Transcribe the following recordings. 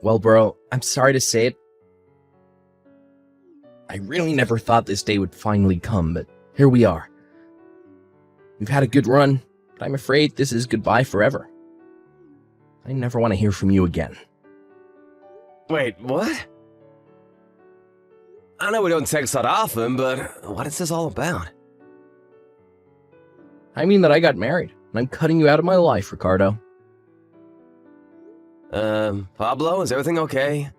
Well, bro, I'm sorry to say it. I really never thought this day would finally come, but here we are. We've had a good run, but I'm afraid this is goodbye forever. I never want to hear from you again. Wait, what? I know we don't text that often, but what is this all about? I mean that I got married, and I'm cutting you out of my life, Ricardo. Pablo, is everything okay?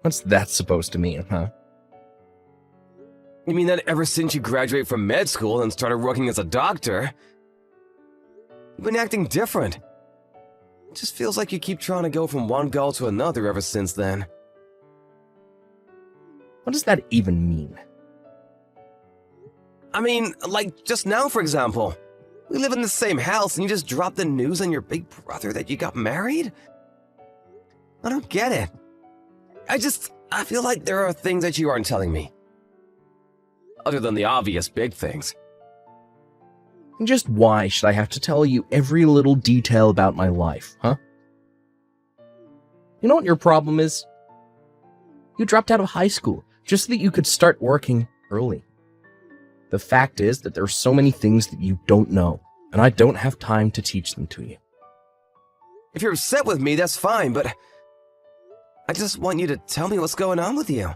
What's that supposed to mean, huh? You mean that ever since you graduated from med school and started working as a doctor, you've been acting different. It just feels like you keep trying to go from one goal to another ever since then. What does that even mean? I mean, like just now, for example. We live in the same house and you just dropped the news on your big brother that you got married? I don't get it. I feel like there are things that you aren't telling me. Other than the obvious big things. And just why should I have to tell you every little detail about my life, huh? You know what your problem is? You dropped out of high school just so that you could start working early. The fact is that there are so many things that you don't know, and I don't have time to teach them to you. If you're upset with me, that's fine, but I just want you to tell me what's going on with you.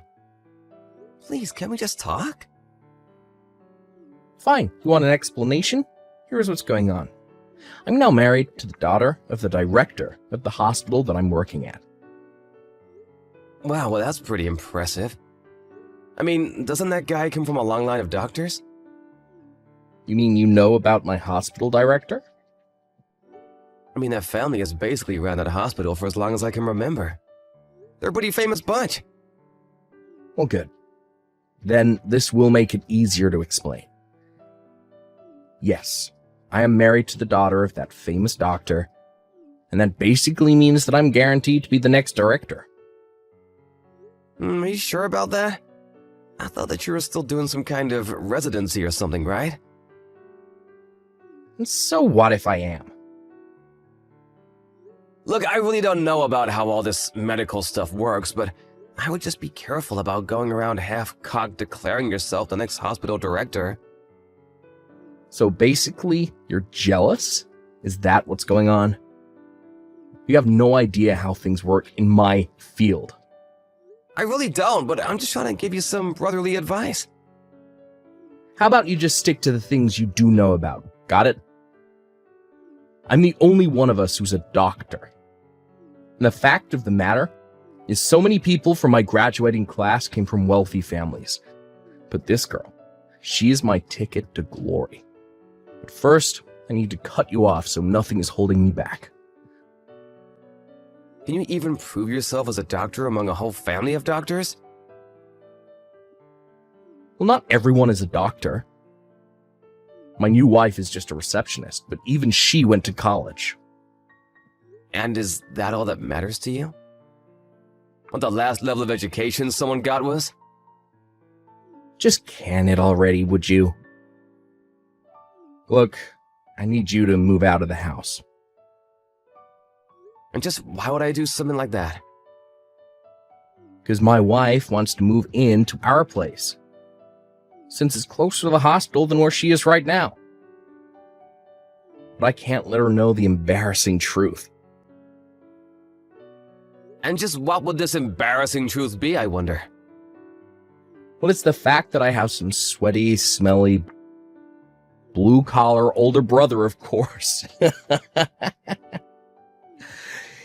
Please, can't we just talk? Fine, you want an explanation? Here's what's going on. I'm now married to the daughter of the director of the hospital that I'm working at. Wow, well that's pretty impressive. I mean, doesn't that guy come from a long line of doctors? You mean you know about my hospital director? I mean, that family has basically ran that hospital for as long as I can remember. They're a pretty famous bunch. Well, good. Then this will make it easier to explain. Yes, I am married to the daughter of that famous doctor, and that basically means that I'm guaranteed to be the next director. Are you sure about that? I thought that you were still doing some kind of residency or something, right? And so what if I am? Look, I really don't know about how all this medical stuff works, but I would just be careful about going around half-cocked declaring yourself the next hospital director. So basically, you're jealous? Is that what's going on? You have no idea how things work in my field. I really don't, but I'm just trying to give you some brotherly advice. How about you just stick to the things you do know about? Got it? I'm the only one of us who's a doctor. And the fact of the matter is so many people from my graduating class came from wealthy families. But this girl, she is my ticket to glory. But first, I need to cut you off so nothing is holding me back. Can you even prove yourself as a doctor among a whole family of doctors? Well, not everyone is a doctor. My new wife is just a receptionist, but even she went to college. And is that all that matters to you? What the last level of education someone got was? Just can it already, would you? Look, I need you to move out of the house. And just why would I do something like that? Because my wife wants to move into our place, since it's closer to the hospital than where she is right now. But I can't let her know the embarrassing truth. And just what would this embarrassing truth be, I wonder? Well, it's the fact that I have some sweaty, smelly, blue-collar older brother, of course.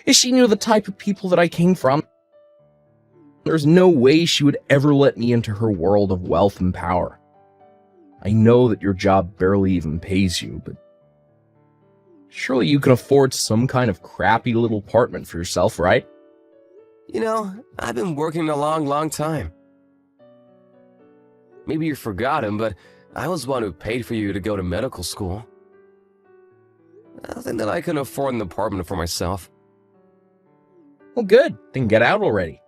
If she knew the type of people that I came from, there's no way she would ever let me into her world of wealth and power. I know that your job barely even pays you, but surely you can afford some kind of crappy little apartment for yourself, right? You know, I've been working a long time. Maybe you've forgotten, but I was the one who paid for you to go to medical school. I think that I can afford an apartment for myself. Well, good. Then get out already.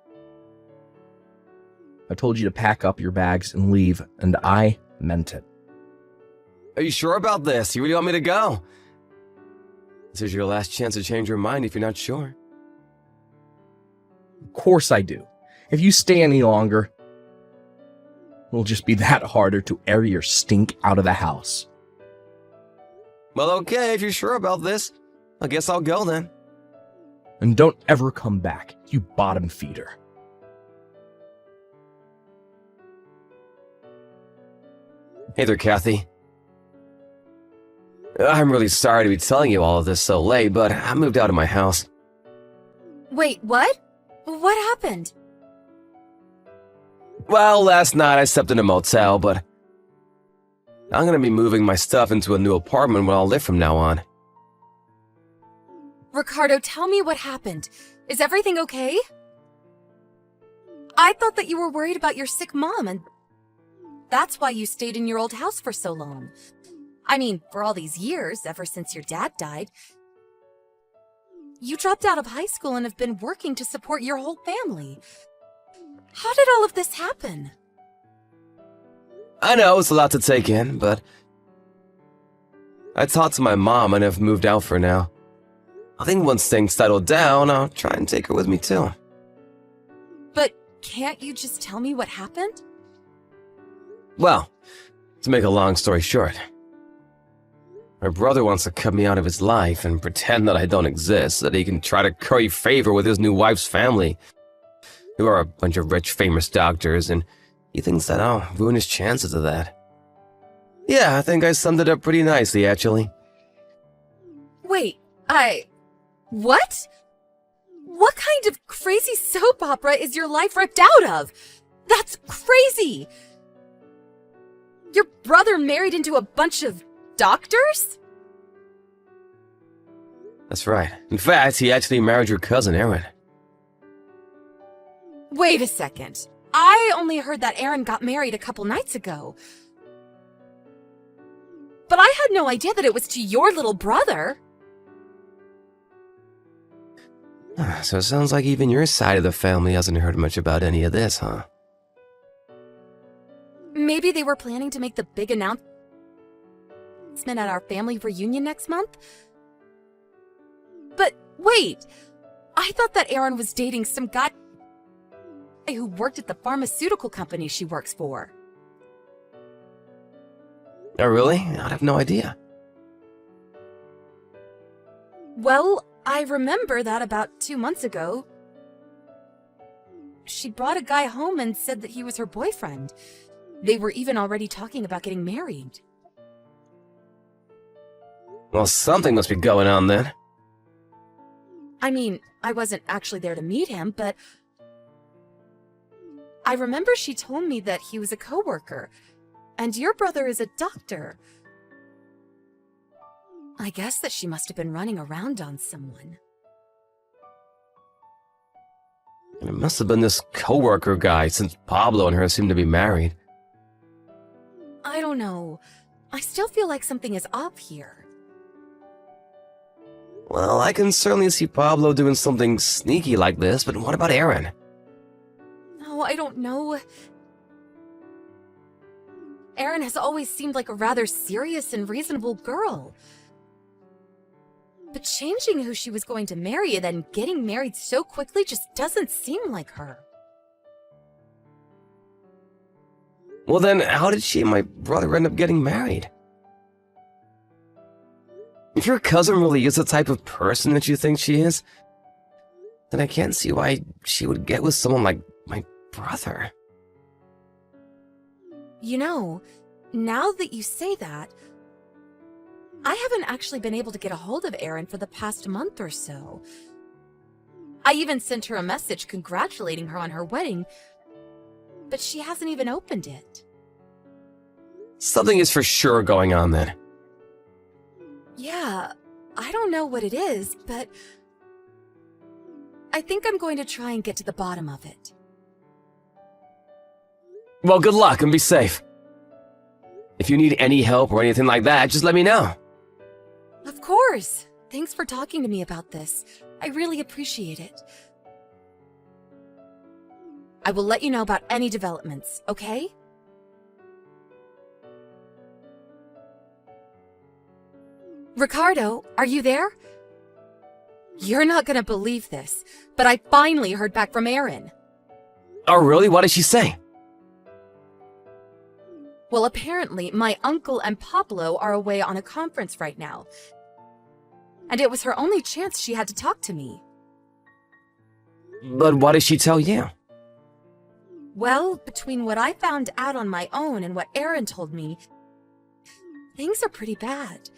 I told you to pack up your bags and leave, and I meant it. Are you sure about this? You really want me to go? This is your last chance to change your mind if you're not sure. Of course I do. If you stay any longer, it'll just be that harder to air your stink out of the house. Well, okay, if you're sure about this, I guess I'll go then. And don't ever come back, you bottom feeder. Hey there, Kathy. I'm really sorry to be telling you all of this so late, but I moved out of my house. Wait, what? What happened? Well, last night I slept in a motel, but I'm gonna be moving my stuff into a new apartment where I'll live from now on. Ricardo, tell me what happened. Is everything okay? I thought that you were worried about your sick mom, and that's why you stayed in your old house for so long. I mean, for all these years, ever since your dad died. You dropped out of high school and have been working to support your whole family. How did all of this happen? I know it's a lot to take in, but I talked to my mom and have moved out for now. I think once things settle down, I'll try and take her with me too. But can't you just tell me what happened? Well, to make a long story short, my brother wants to cut me out of his life and pretend that I don't exist so that he can try to curry favor with his new wife's family, who are a bunch of rich, famous doctors, and he thinks that I'll ruin his chances of that. Yeah, I think I summed it up pretty nicely, actually. Wait, what? What kind of crazy soap opera is your life ripped out of? That's crazy! Your brother married into a bunch of doctors? That's right. In fact, he actually married your cousin, Aaron. Wait a second. I only heard that Aaron got married a couple nights ago. But I had no idea that it was to your little brother. So it sounds like even your side of the family hasn't heard much about any of this, huh? Maybe they were planning to make the big announcement at our family reunion next month? But wait, I thought that Aaron was dating some guy who worked at the pharmaceutical company she works for. Oh, really? I have no idea. Well, I remember that about 2 months ago, she brought a guy home and said that he was her boyfriend. They were even already talking about getting married. Well, something must be going on then. I mean, I wasn't actually there to meet him, but I remember she told me that he was a coworker, and your brother is a doctor. I guess that she must have been running around on someone. It must have been this coworker guy, since Pablo and her seem to be married. I don't know. I still feel like something is off here. Well, I can certainly see Pablo doing something sneaky like this, but what about Aaron? Oh, I don't know. Erin has always seemed like a rather serious and reasonable girl. But changing who she was going to marry and then getting married so quickly just doesn't seem like her. Well then, how did she and my brother end up getting married? If your cousin really is the type of person that you think she is, then I can't see why she would get with someone like my brother. You know, now that you say that, I haven't actually been able to get a hold of Erin for the past month or so. I even sent her a message congratulating her on her wedding, but she hasn't even opened it. Something is for sure going on then. Yeah, I don't know what it is, but I think I'm going to try and get to the bottom of it. Well, good luck and be safe. If you need any help or anything like that, just let me know. Of course. Thanks for talking to me about this. I really appreciate it. I will let you know about any developments, okay? Ricardo, are you there? You're not gonna believe this, but I finally heard back from Erin. Oh, really? What did she say? Well, apparently, my uncle and Pablo are away on a conference right now. And it was her only chance she had to talk to me. But what did she tell you? Well, between what I found out on my own and what Erin told me, things are pretty bad.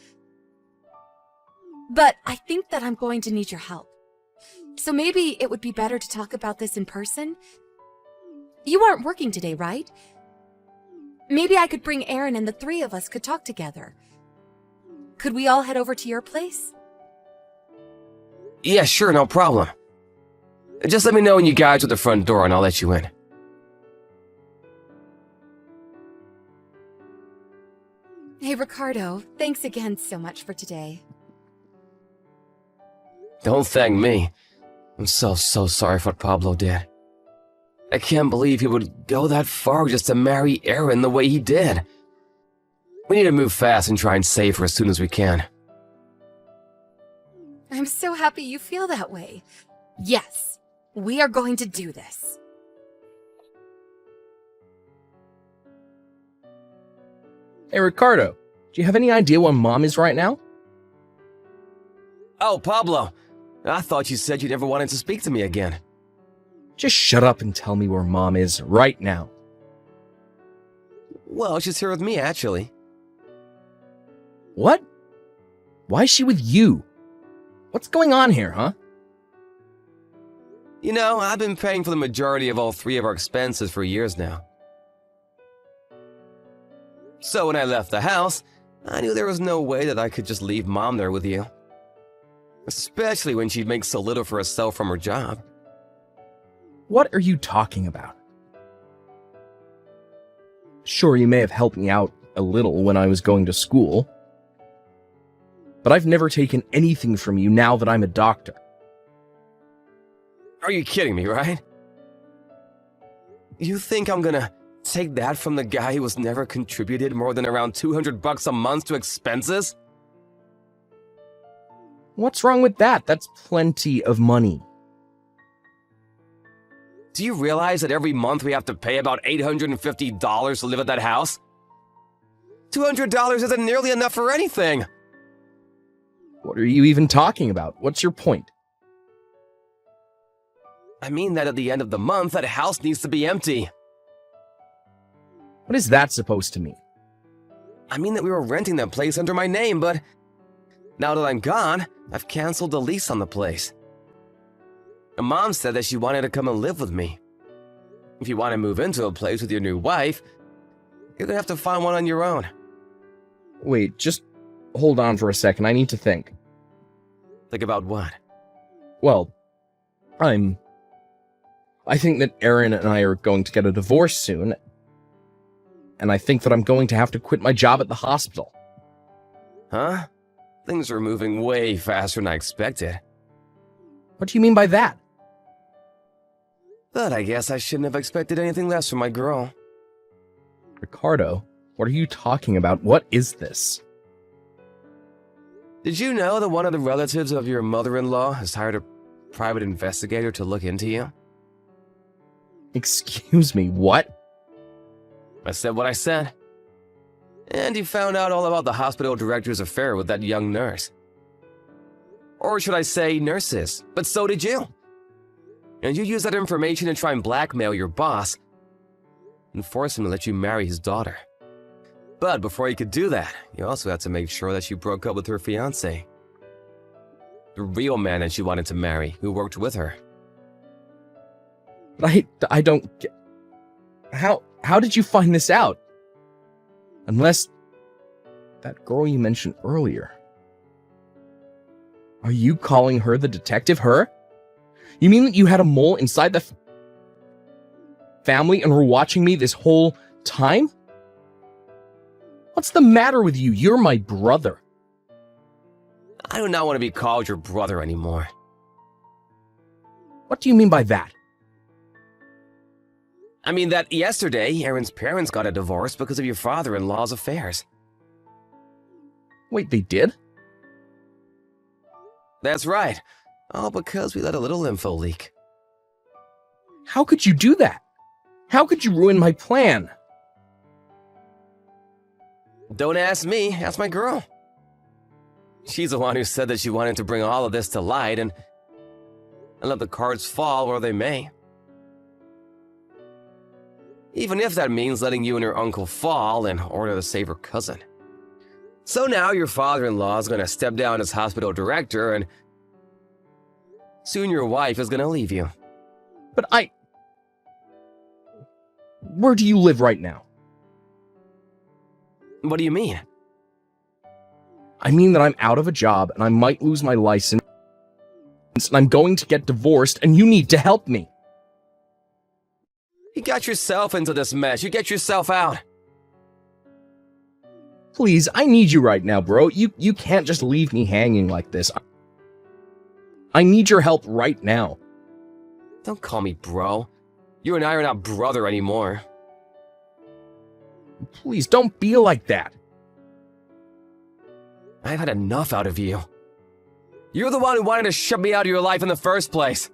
But I think that I'm going to need your help. So maybe it would be better to talk about this in person? You aren't working today, right? Maybe I could bring Erin and the three of us could talk together. Could we all head over to your place? Yeah, sure, no problem. Just let me know when you guys are at the front door and I'll let you in. Hey, Ricardo, thanks again so much for today. Don't thank me. I'm so sorry for what Pablo did. I can't believe he would go that far just to marry Erin the way he did. We need to move fast and try and save her as soon as we can. I'm so happy you feel that way. Yes, we are going to do this. Hey, Ricardo, do you have any idea where Mom is right now? Oh, Pablo. I thought you said you never wanted to speak to me again. Just shut up and tell me where Mom is right now. Well, she's here with me, actually. What? Why is she with you? What's going on here, huh? You know, I've been paying for the majority of all three of our expenses for years now. So when I left the house, I knew there was no way that I could just leave Mom there with you. Especially when she makes so little for herself from her job. What are you talking about? Sure, you may have helped me out a little when I was going to school, but I've never taken anything from you now that I'm a doctor. Are you kidding me, right? You think I'm gonna take that from the guy who has never contributed more than around $200 a month to expenses? What's wrong with that? That's plenty of money. Do you realize that every month we have to pay about $850 to live at that house? $200 isn't nearly enough for anything. What are you even talking about? What's your point? I mean that at the end of the month, that house needs to be empty. What is that supposed to mean? I mean that we were renting that place under my name, but now that I'm gone, I've canceled the lease on the place. And Mom said that she wanted to come and live with me. If you want to move into a place with your new wife, you're gonna have to find one on your own. Wait, just hold on for a second. I need to think. Think about what? Well, I think that Erin and I are going to get a divorce soon, and I think that I'm going to have to quit my job at the hospital. Huh? Things are moving way faster than I expected. What do you mean by that? But I guess I shouldn't have expected anything less from my girl. Ricardo, what are you talking about? What is this? Did you know that one of the relatives of your mother-in-law has hired a private investigator to look into you? Excuse me, what? I said what I said. And he found out all about the hospital director's affair with that young nurse. Or should I say nurses, but so did you. And you used that information to try and blackmail your boss and force him to let you marry his daughter. But before you could do that, you also had to make sure that she broke up with her fiancé. The real man that she wanted to marry, who worked with her. But I don't get... How did you find this out? Unless that girl you mentioned earlier. Are you calling her the detective? Her? You mean that you had a mole inside the family and were watching me this whole time? What's the matter with you? You're my brother. I do not want to be called your brother anymore. What do you mean by that? I mean that yesterday, Erin's parents got a divorce because of your father-in-law's affairs. Wait, they did? That's right. All because we let a little info leak. How could you do that? How could you ruin my plan? Don't ask me, ask my girl. She's the one who said that she wanted to bring all of this to light and let the cards fall where they may. Even if that means letting you and your uncle fall in order to save her cousin. So now your father-in-law is going to step down as hospital director, and soon your wife is going to leave you. But where do you live right now? What do you mean? I mean that I'm out of a job and I might lose my license and I'm going to get divorced and you need to help me. You got yourself into this mess. You get yourself out. Please, I need you right now, bro. You can't just leave me hanging like this. I need your help right now. Don't call me bro. You and I are not brother anymore. Please, don't be like that. I've had enough out of you. You're the one who wanted to shut me out of your life in the first place.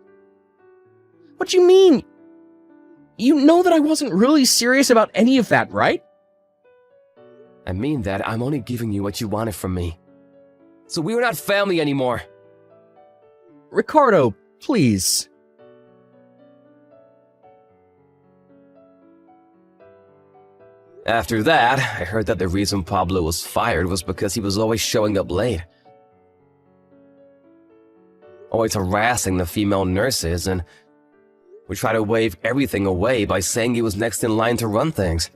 What do you mean? You know that I wasn't really serious about any of that, right? I mean that I'm only giving you what you wanted from me. So we are not family anymore. Ricardo, please. After that, I heard that the reason Pablo was fired was because he was always showing up late. Always harassing the female nurses and would try to wave everything away by saying he was next in line to run things.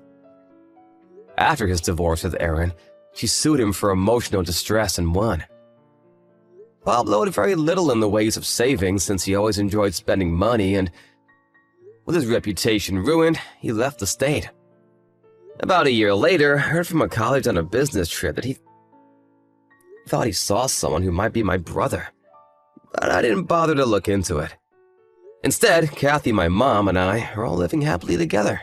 After his divorce with Erin, she sued him for emotional distress and won. Pablo had very little in the ways of savings since he always enjoyed spending money, and with his reputation ruined, he left the state. About a year later, I heard from a college on a business trip that he thought he saw someone who might be my brother, but I didn't bother to look into it. Instead, Kathy, my mom, and I are all living happily together.